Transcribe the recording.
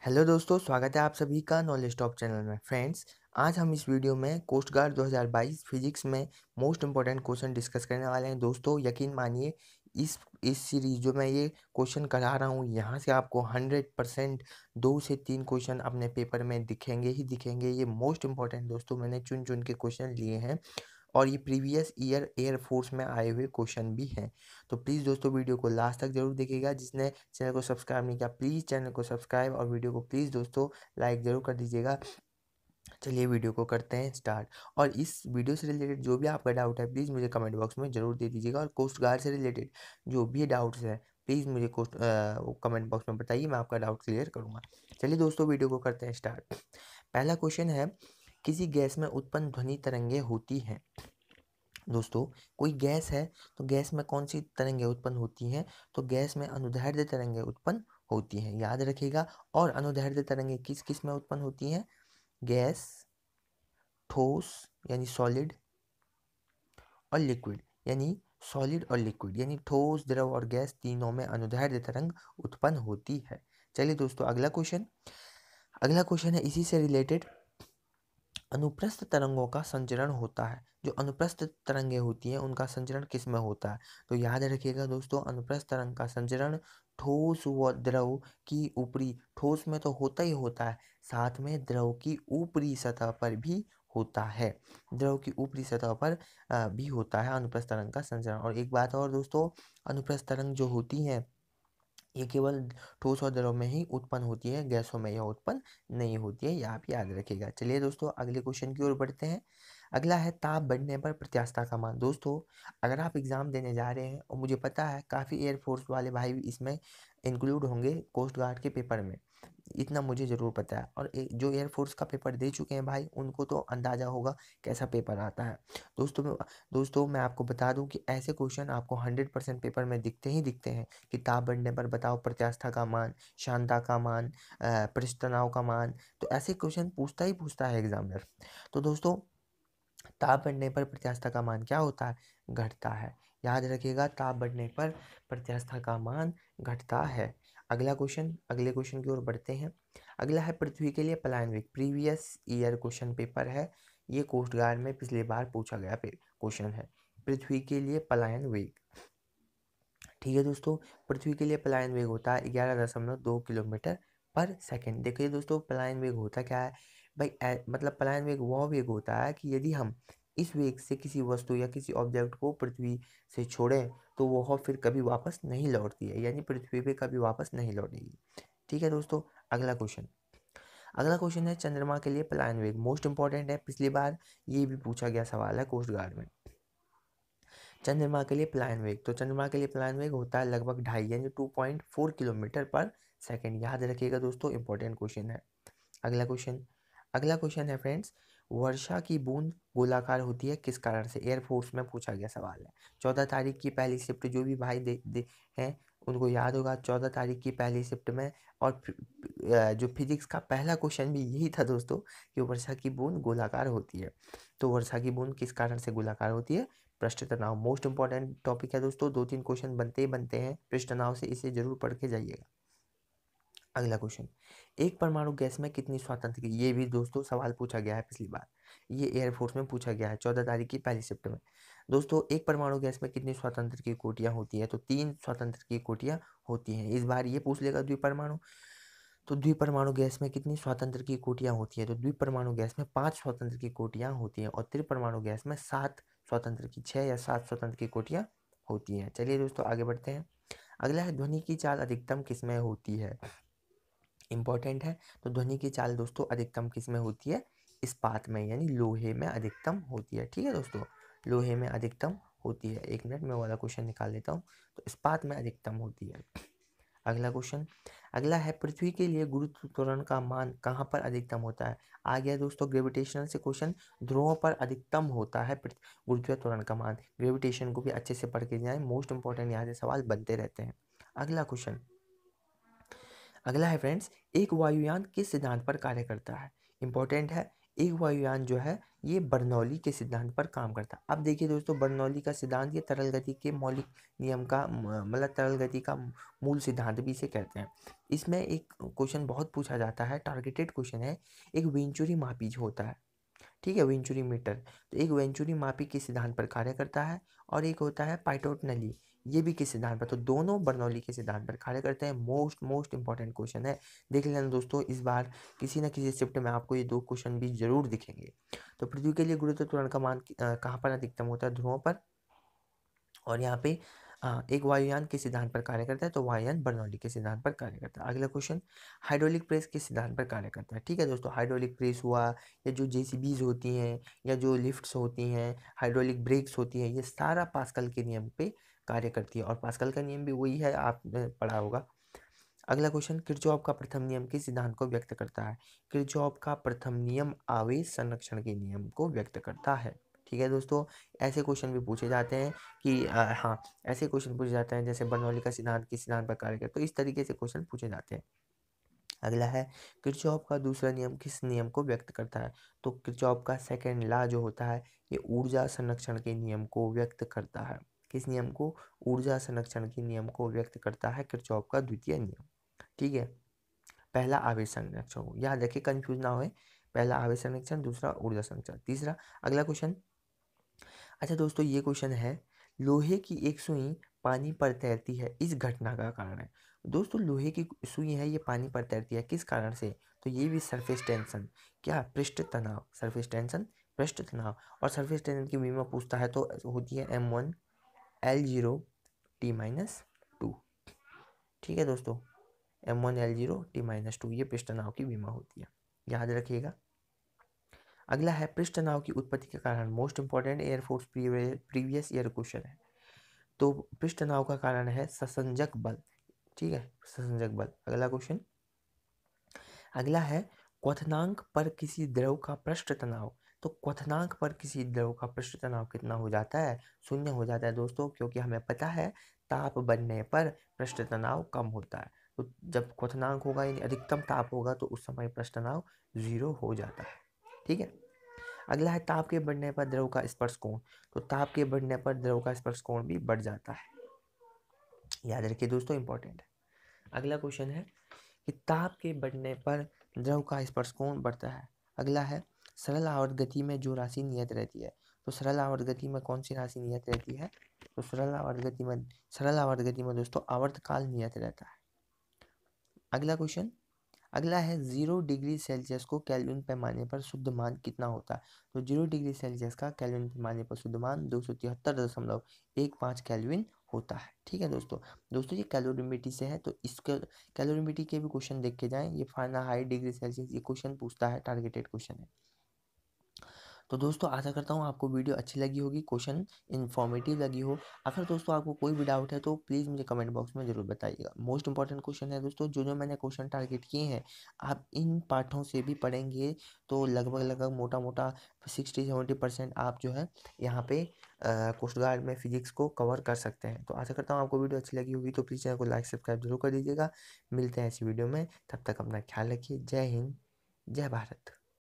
Hello दोस्तों, स्वागत है आप सभी का नॉलेज टॉप चैनल में। फ्रेंड्स, आज हम इस वीडियो में कोस्ट गार्ड 2022 फिजिक्स में मोस्ट इंपॉर्टेंट क्वेश्चन डिस्कस करने वाले हैं। दोस्तों यकीन मानिए, इस सीरीज जो मैं ये क्वेश्चन करा रहा हूँ, यहाँ से आपको 100% 2 से 3 क्वेश्चन अपने पेपर में दिखेंगे ही दिखेंगे। ये मोस्ट इंपॉर्टेंट दोस्तों मैंने चुन चुन के क्वेश्चन लिए हैं और ये प्रीवियस ईयर एयरफोर्स में आए हुए क्वेश्चन भी हैं। तो प्लीज़ दोस्तों वीडियो को लास्ट तक जरूर देखिएगा। जिसने चैनल को सब्सक्राइब नहीं किया, प्लीज़ चैनल को सब्सक्राइब और वीडियो को प्लीज़ दोस्तों लाइक ज़रूर कर दीजिएगा। चलिए वीडियो को करते हैं स्टार्ट। और इस वीडियो से रिलेटेड जो भी आपका डाउट है प्लीज़ मुझे कमेंट बॉक्स में ज़रूर दे दीजिएगा। और कोस्ट गार्ड से रिलेटेड जो भी डाउट्स है प्लीज़ मुझे कमेंट बॉक्स में बताइए, मैं आपका डाउट क्लियर करूँगा। चलिए दोस्तों वीडियो को करते हैं स्टार्ट। पहला क्वेश्चन है, किसी गैस में उत्पन्न ध्वनि तरंगे होती हैं। दोस्तों, कोई गैस है तो गैस में कौन सी तरंगें उत्पन्न होती हैं? तो गैस में अनुदैर्ध्य तरंगें उत्पन्न होती हैं, याद रखिएगा। और अनुदैर्ध्य तरंगें किस किस में उत्पन्न होती हैं? गैस, ठोस यानी सॉलिड, और लिक्विड यानी सॉलिड और लिक्विड यानी ठोस, द्रव और गैस, तीनों में अनुदैर्ध्य तरंग उत्पन्न होती है। चलिए दोस्तों अगला क्वेश्चन है इसी से रिलेटेड। अनुप्रस्थ तरंगों का संचरण होता है। जो अनुप्रस्थ तरंगे होती हैं उनका संचरण किस में होता है? तो याद रखिएगा दोस्तों, अनुप्रस्थ तरंग का संचरण ठोस व द्रव की ऊपरी, ठोस में तो होता ही होता है, साथ में द्रव की ऊपरी सतह पर भी होता है। द्रव की ऊपरी सतह पर भी होता है अनुप्रस्थ तरंग का संचरण। और एक बात और दोस्तों, अनुप्रस्थ तरंग जो होती हैं ये केवल ठोस और द्रव में ही उत्पन्न होती है, गैसों में यह उत्पन्न नहीं होती है, ये आप याद रखिएगा। चलिए दोस्तों अगले क्वेश्चन की ओर बढ़ते हैं। अगला है, ताप बढ़ने पर प्रत्यास्थता का मान। दोस्तों, अगर आप एग्जाम देने जा रहे हैं और मुझे पता है काफ़ी एयरफोर्स वाले भाई भी इसमें इंक्लूड होंगे कोस्ट गार्ड के पेपर में, इतना मुझे ज़रूर पता है। और जो एयरफोर्स का पेपर दे चुके हैं भाई उनको तो अंदाज़ा होगा कैसा पेपर आता है। दोस्तों मैं आपको बता दूं कि ऐसे क्वेश्चन आपको 100% पेपर में दिखते ही दिखते हैं कि ताप बढ़ने पर बताओ प्रत्यास्था का मान, शांता का मान, पृष्ठ तनाव का मान। तो ऐसे क्वेश्चन पूछता ही पूछता है एग्जामिनर। तो दोस्तों, ताप बढ़ने पर प्रत्यास्था का मान क्या होता है? घटता है। याद रखिएगा, ताप बढ़ने पर प्रत्यास्था का मान घटता है। अगले क्वेश्चन की ओर बढ़ते हैं। अगला है, पृथ्वी के लिए पलायन वेग। प्रीवियस ईयर क्वेश्चन पेपर है, ये कोस्ट गार्ड में पिछली बार पूछा गया क्वेश्चन है। पृथ्वी के लिए पलायन वेग, ठीक है दोस्तों, पृथ्वी के लिए पलायन वेग होता है 11.2 किलोमीटर पर सेकंड। देखिए दोस्तों, पलायन वेग होता क्या है भाई? मतलब पलायन वेग वह वेग होता है कि यदि हम इस वेग से किसी वस्तु या किसी ऑब्जेक्ट को पृथ्वी से छोड़ें तो वह फिर कभी वापस नहीं लौटती है, यानी पृथ्वी पे कभी वापस नहीं लौटेगी। ठीक है दोस्तों, अगला क्वेश्चन है, चंद्रमा के लिए पलायन वेग। मोस्ट इंपॉर्टेंट है, पिछली बार ये भी पूछा गया सवाल है कोस्ट गार्ड में। चंद्रमा के लिए पलायन वेग, तो चंद्रमा के लिए पलायन वेग होता है लगभग 2.5 यानी 2.4 किलोमीटर पर सेकंड। याद रखिएगा दोस्तों, इंपॉर्टेंट क्वेश्चन है। अगला क्वेश्चन है फ्रेंड्स, वर्षा की बूंद गोलाकार होती है किस कारण से? एयरफोर्स में पूछा गया सवाल है। 14 तारीख की पहली शिफ्ट जो भी भाई दे हैं उनको याद होगा, 14 तारीख की पहली शिफ्ट में। और जो फिजिक्स का पहला क्वेश्चन भी यही था दोस्तों कि वर्षा की बूंद गोलाकार होती है। तो वर्षा की बूंद किस कारण से गोलाकार होती है? पृष्ठ तनाव। मोस्ट इंपॉर्टेंट टॉपिक है दोस्तों, 2-3 क्वेश्चन बनते ही बनते हैं पृष्ठ तनाव से, इसे जरूर पढ़ के जाइएगा। अगला क्वेश्चन, एक परमाणु गैस में कितनी स्वतंत्र की? ये भी दोस्तों सवाल पूछा गया है पिछली बार, ये एयरफोर्स में पूछा गया है 14 तारीख की पहली शिफ्ट में। दोस्तों, एक परमाणु गैस में कितनी स्वतंत्र की कोटियां होती है? तो 3 स्वतंत्र की कोटियां होती हैं। इस बार ये पूछ लेगा द्विपरमाणु, तो द्विपरमाणु गैस में कितनी स्वतंत्र की कोटियां होती है? तो द्विपरमाणु गैस में 5 स्वतंत्र की कोटियां होती हैं। और त्रिपरमाणु गैस में 7 स्वतंत्र की, 6 या 7 स्वतंत्र की कोटियां होती हैं। चलिए दोस्तों आगे बढ़ते हैं। अगला है, ध्वनि की चाल अधिकतम किसमें होती है? इंपॉर्टेंट है। तो ध्वनि की चाल दोस्तों अधिकतम किस में होती है? इस्पात में, यानी लोहे में अधिकतम होती है। ठीक है दोस्तों, लोहे में अधिकतम होती है। एक मिनट में वाला क्वेश्चन निकाल लेता हूँ। तो इस्पात में अधिकतम होती है। अगला है, पृथ्वी के लिए गुरुत्व त्वरण का मान कहाँ पर अधिकतम होता है? आ गया दोस्तों ग्रेविटेशनल से क्वेश्चन, ध्रुवों पर अधिकतम होता है गुरुत्व त्वरण का मान। ग्रेविटेशन को भी अच्छे से पढ़ के जाएं, मोस्ट इंपॉर्टेंट यहाँ से सवाल बनते रहते हैं। अगला है फ्रेंड्स, एक वायुयान किस सिद्धांत पर कार्य करता है? इंपॉर्टेंट है, एक वायुयान जो है ये बर्नौली के सिद्धांत पर काम करता है। अब देखिए दोस्तों, बर्नौली का सिद्धांत ये तरल गति के मौलिक नियम का मतलब तरल गति का मूल सिद्धांत भी इसे कहते हैं। इसमें एक क्वेश्चन बहुत पूछा जाता है, टारगेटेड क्वेश्चन है। एक वेंचुरी मापी जो होता है, ठीक है, वेंचुरी मीटर, तो एक वेंचुरी मापी के सिद्धांत पर कार्य करता है, और एक होता है पाइटोटनली, ये भी किस सिद्धांत पर, तो दोनों बर्नौली के सिद्धांत पर कार्य करते हैं। मोस्ट इंपॉर्टेंट क्वेश्चन है, देख लेना दोस्तों, इस बार किसी न किसी शिफ्ट में आपको ये दो क्वेश्चन भी जरूर दिखेंगे। तो पृथ्वी के लिए गुरुत्व त्वरण का मान कहाँ पर अधिकतम होता है, ध्रुवों पर, और यहाँ पे एक वायुयान के सिद्धांत पर कार्य करता है, तो वायुयान बर्नौली के सिद्धांत पर कार्य करता है। अगला क्वेश्चन, हाइड्रोलिक प्रेस के सिद्धांत पर कार्य करता है। ठीक है दोस्तों, हाइड्रोलिक प्रेस हुआ, या जो जेसीबीज होती हैं, या जो लिफ्ट्स होती हैं, हाइड्रोलिक ब्रेक्स होती हैं, ये सारा पास्कल के नियम पे कार्य करती है, और पास्कल का नियम भी वही है, आपने पढ़ा होगा। अगला क्वेश्चन, किरचॉफ का प्रथम नियम किस सिद्धांत को व्यक्त करता है। किरचॉफ का प्रथम नियम आवेश संरक्षण के नियम को व्यक्त करता है। ठीक है दोस्तों, ऐसे क्वेश्चन भी पूछे जाते हैं कि हाँ, ऐसे क्वेश्चन पूछे जाते हैं जैसे बर्नौली का सिद्धांत किस सिद्धांत पर कार्य करता है, तो इस तरीके से क्वेश्चन पूछे जाते हैं। अगला है, किरचॉफ का दूसरा नियम किस नियम को व्यक्त करता है, तो किरचॉफ का सेकंड लॉ जो होता है ये ऊर्जा संरक्षण के नियम को व्यक्त करता है। किस नियम को, ऊर्जा संरक्षण के नियम को व्यक्त करता है किरचॉफ का द्वितीय नियम। ठीक है, पहला आवेश संरक्षण हो, याद रखिए, कंफ्यूज ना होए, पहला आवेश संरक्षण, दूसरा ऊर्जा संरक्षण, तीसरा। अगला क्वेश्चन, अच्छा दोस्तों, ये क्वेश्चन है, लोहे की एक सुई पानी पर तैरती है, इस घटना का कारण है। दोस्तों, लोहे की सुई है, ये पानी पर तैरती है, किस कारण से, तो ये भी सरफेस टेंशन, क्या, पृष्ठ तनाव, सरफेस टेंशन, पृष्ठ तनाव, और सरफेस टेंशन की बीमा पूछता है तो होती है M1L0T-2। ठीक है दोस्तों, M1L0T-2, ये पृष्ठ तनाव की बीमा होती है, याद रखिएगा। अगला है, पृष्ठ तनाव की उत्पत्ति के कारण, most important air force previous year question है। तो पृष्ठ तनाव का कारण है ससंजक बल। ठीक है, ससंजक बल। अगला क्वेश्चन, अगला है, क्वथनांक पर किसी द्रव का पृष्ठ तनाव, तो क्वथनांक पर किसी द्रव का पृष्ठ तनाव कितना हो जाता है, 0 हो जाता है दोस्तों, क्योंकि हमें पता है ताप बढ़ने पर पृष्ठ तनाव कम होता है। तो जब क्वथनांक होगा यानी अधिकतम ताप होगा तो उस समय पृष्ठ तनाव 0 हो जाता है। ठीक है, अगला है, ताप के बढ़ने पर द्रव का स्पर्श कोण, तो ताप के बढ़ने पर द्रव का स्पर्श कोण भी बढ़ जाता है, याद रखिए दोस्तों, इंपॉर्टेंट है। अगला क्वेश्चन है कि ताप के बढ़ने पर द्रव का स्पर्श कोण बढ़ता है। अगला है, सरल आवर्त गति में जो राशि नियत रहती है, तो सरल आवर्त गति में कौन सी राशि नियत रहती है, तो सरल आवर्त गति में दोस्तों आवर्तकाल नियत रहता है। अगला क्वेश्चन, अगला है, 0 डिग्री सेल्सियस को केल्विन पैमाने पर शुद्ध मान कितना होता है, तो 0 डिग्री सेल्सियस का केल्विन पैमाने पर शुद्ध मान 273.15 केल्विन होता है। ठीक है दोस्तों ये कैलोरीमेट्री से है, तो इसके कैलोरीमेट्री के भी क्वेश्चन देख के जाएं, ये फ़ारेनहाइट डिग्री सेल्सियस ये क्वेश्चन पूछता है, टारगेटेड क्वेश्चन है। तो दोस्तों आशा करता हूँ आपको वीडियो अच्छी लगी होगी, क्वेश्चन इन्फॉर्मेटिव लगी हो। अगर दोस्तों आपको कोई भी डाउट है तो प्लीज़ मुझे कमेंट बॉक्स में ज़रूर बताइएगा। मोस्ट इंपॉर्टेंट क्वेश्चन है दोस्तों, जो मैंने क्वेश्चन टारगेट किए हैं, आप इन पाठों से भी पढ़ेंगे तो लगभग मोटा मोटा 60-70% आप जो है यहाँ पे कोस्ट गार्ड में फिजिक्स को कवर कर सकते हैं। तो आशा करता हूँ आपको वीडियो अच्छी लगी होगी, तो प्लीज़ चैनल को लाइक सब्सक्राइब जरूर कर दीजिएगा। मिलते हैं ऐसी वीडियो में, तब तक अपना ख्याल रखिए। जय हिंद, जय भारत।